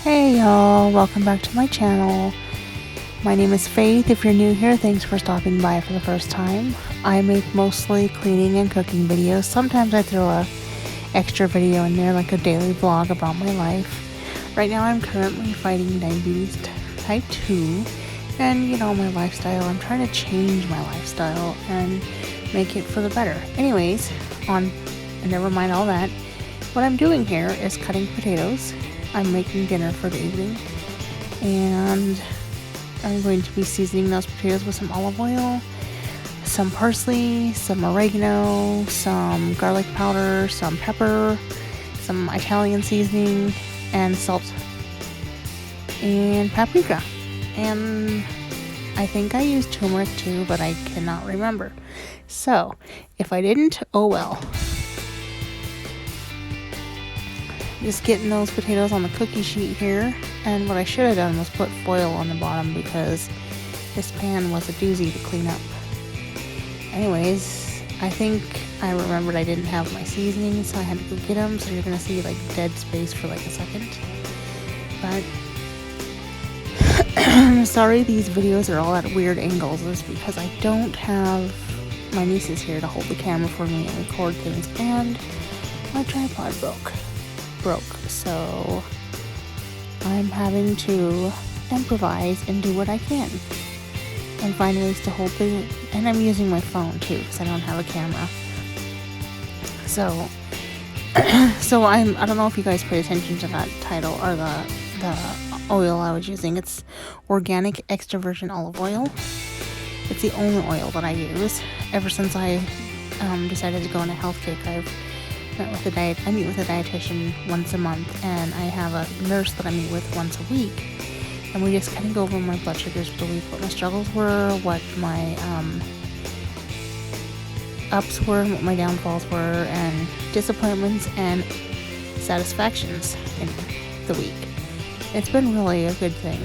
Hey y'all, welcome back to my channel. My name is Faith. If you're new here, thanks for stopping by for the first time. I make mostly cleaning and cooking videos. Sometimes I throw a extra video in there, like a daily vlog about my life. Right now I'm currently fighting diabetes type 2, and you know, my lifestyle, I'm trying to change my lifestyle and make it for the better. Anyways, never mind all that. What I'm doing here is cutting potatoes. I'm making dinner for the evening, and I'm going to be seasoning those potatoes with some olive oil, some parsley, some oregano, some garlic powder, some pepper, some Italian seasoning, and salt, and paprika. And I think I used turmeric too, but I cannot remember. So, if I didn't, oh well. Just getting those potatoes on the cookie sheet here, and what I should have done was put foil on the bottom because this pan was a doozy to clean up. Anyways, I think I remembered I didn't have my seasonings, so I had to go get them, so you're gonna see like dead space for like a second. But I'm sorry these videos are all at weird angles. It's because I don't have my nieces here to hold the camera for me and record things, and my tripod broke, so I'm having to improvise and do what I can and find ways to hold the, and I'm using my phone too because I don't have a camera. So I don't know if you guys paid attention to that title or the oil I was using. It's organic extra virgin olive oil. It's the only oil that I use. Ever since I decided to go on a health kick, I meet with a dietitian once a month, and I have a nurse that I meet with once a week, and we just kind of go over my blood sugars for the week, what my struggles were, what my ups were, and what my downfalls were, and disappointments and satisfactions in the week. It's been really a good thing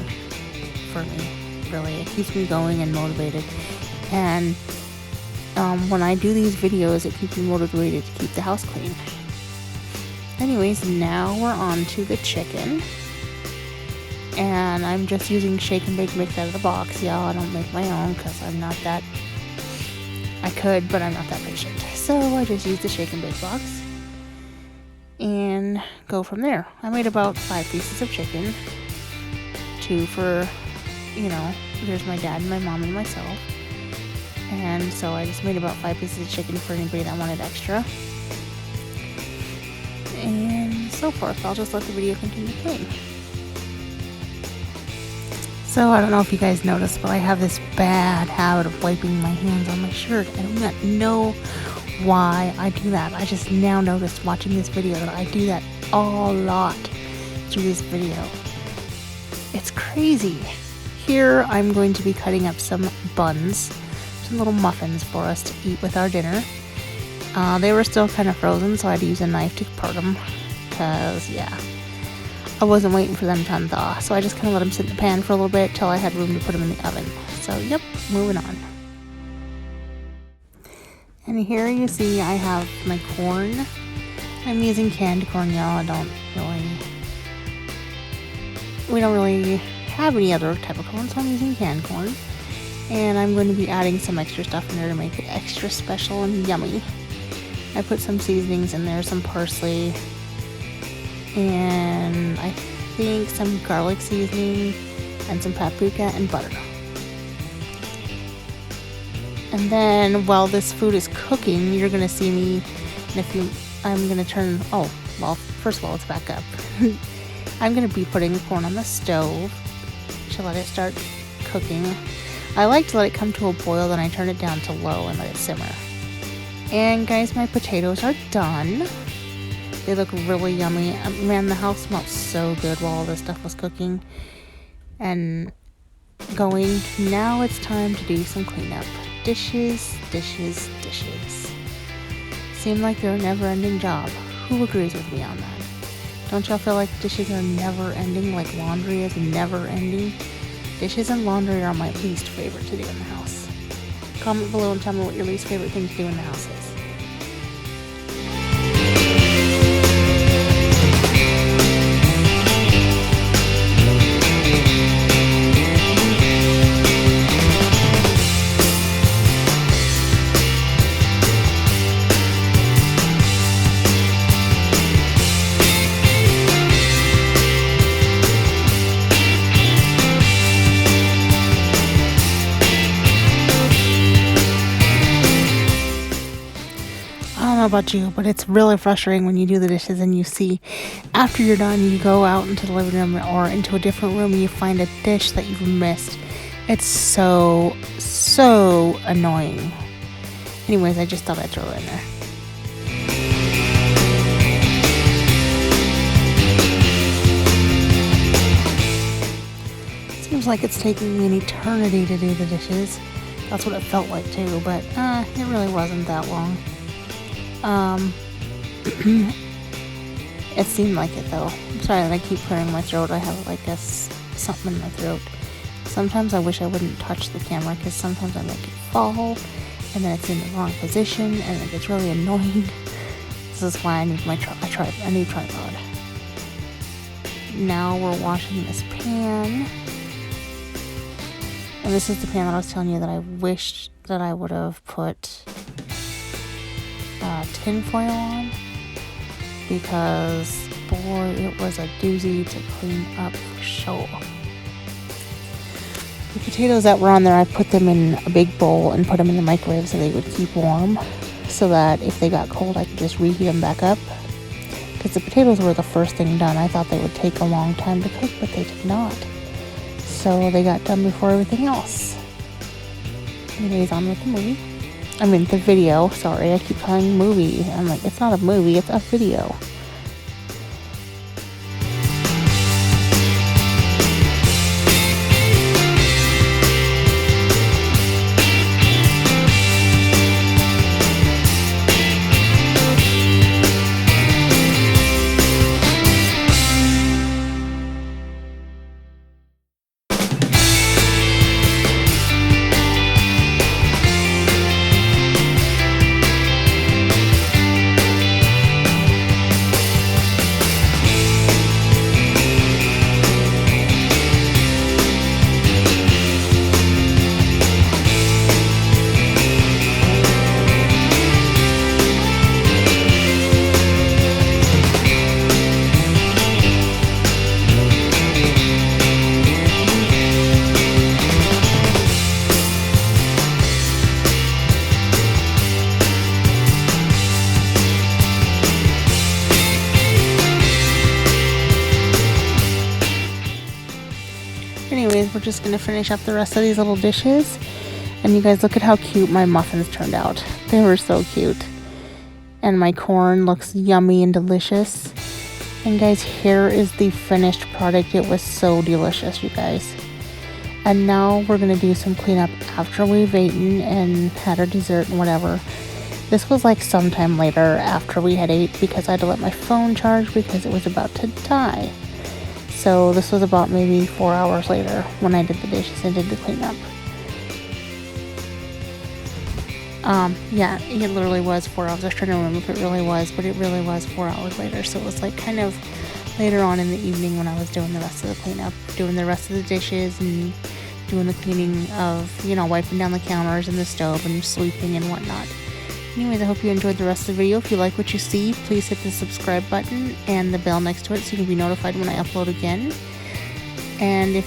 for me, really. It keeps me going and motivated, and when I do these videos, it keeps me motivated to keep the house clean. Anyways, now we're on to the chicken. And I'm just using shake and bake mix out of the box. Yeah, I don't make my own because I'm not that... I could, but I'm not that patient. So I just use the shake and bake box and go from there. I made about 5 pieces of chicken. 2 for, you know, there's my dad and my mom and myself. And so I just made about 5 pieces of chicken for anybody that wanted extra. And so forth. I'll just let the video continue playing. So I don't know if you guys noticed, but I have this bad habit of wiping my hands on my shirt. I do not know why I do that. I just now noticed watching this video that I do that a lot through this video. It's crazy. Here I'm going to be cutting up some buns, little muffins for us to eat with our dinner. They were still kind of frozen, so I had to use a knife to part them because, yeah, I wasn't waiting for them to unthaw. So I just kind of let them sit in the pan for a little bit till I had room to put them in the oven. So, yep, moving on. And here you see I have my corn. I'm using canned corn, y'all. We don't really have any other type of corn, so I'm using canned corn. And I'm going to be adding some extra stuff in there to make it extra special and yummy. I put some seasonings in there, some parsley, and I think some garlic seasoning, and some paprika and butter. And then while this food is cooking, you're going to see me, I'm going to turn, oh, well, first of all, let's back up. I'm going to be putting the corn on the stove to let it start cooking. I like to let it come to a boil, then I turn it down to low and let it simmer. And guys, my potatoes are done. They look really yummy. Man, the house smelled so good while all this stuff was cooking and going. Now it's time to do some cleanup. Dishes. Seem like they're a never-ending job. Who agrees with me on that? Don't y'all feel like dishes are never-ending, like laundry is never-ending? Dishes and laundry are my least favorite to do in the house. Comment below and tell me what your least favorite thing to do in the house is. about you, but it's really frustrating when you do the dishes and you see after you're done, you go out into the living room or into a different room and you find a dish that you've missed. It's so annoying. Anyways, I just thought I'd throw it in there. Seems like it's taking me an eternity to do the dishes. That's what it felt like too, but it really wasn't that long. It seemed like it though. I'm sorry that I keep clearing my throat. I have like something in my throat. Sometimes I wish I wouldn't touch the camera because sometimes I make it fall and then it's in the wrong position and it gets really annoying. This is why I need a new tripod. Now we're washing this pan. And this is the pan that I was telling you that I wished that I would have put tin foil on, because boy, it was a doozy to clean up for sure. The potatoes that were on there, I put them in a big bowl and put them in the microwave so they would keep warm, so that if they got cold I could just reheat them back up, because the potatoes were the first thing done. I thought they would take a long time to cook, but they did not. So they got done before everything else. Anyways, on with the movie. I mean, the video. Sorry, I keep calling movie. I'm like, it's not a movie, it's a video. Anyways, we're just gonna finish up the rest of these little dishes, and you guys look at how cute my muffins turned out. They were so cute, and my corn looks yummy and delicious. And guys, here is the finished product. It was so delicious, you guys. And now we're gonna do some cleanup after we've eaten and had our dessert and whatever. This was like sometime later after we had ate, because I had to let my phone charge because it was about to die. So this was about maybe 4 hours later when I did the dishes and did the cleanup. Yeah, it literally was 4 hours. I was trying to remember if it really was, but it really was 4 hours later. So it was like kind of later on in the evening when I was doing the rest of the cleanup, doing the rest of the dishes and doing the cleaning of, wiping down the counters and the stove and sweeping and whatnot. Anyways, I hope you enjoyed the rest of the video. If you like what you see, please hit the subscribe button and the bell next to it so you can be notified when I upload again. And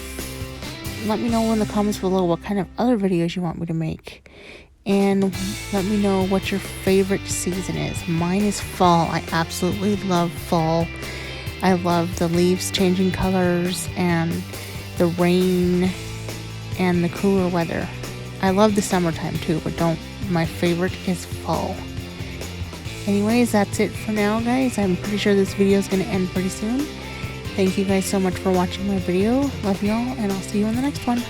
let me know in the comments below what kind of other videos you want me to make. And let me know what your favorite season is. Mine is fall. I absolutely love fall. I love the leaves changing colors and the rain and the cooler weather. I love the summertime too, but my favorite is fall. Anyways, that's it for now, guys. I'm pretty sure this video is going to end pretty soon. Thank you guys so much for watching my video. Love y'all, and I'll see you in the next one.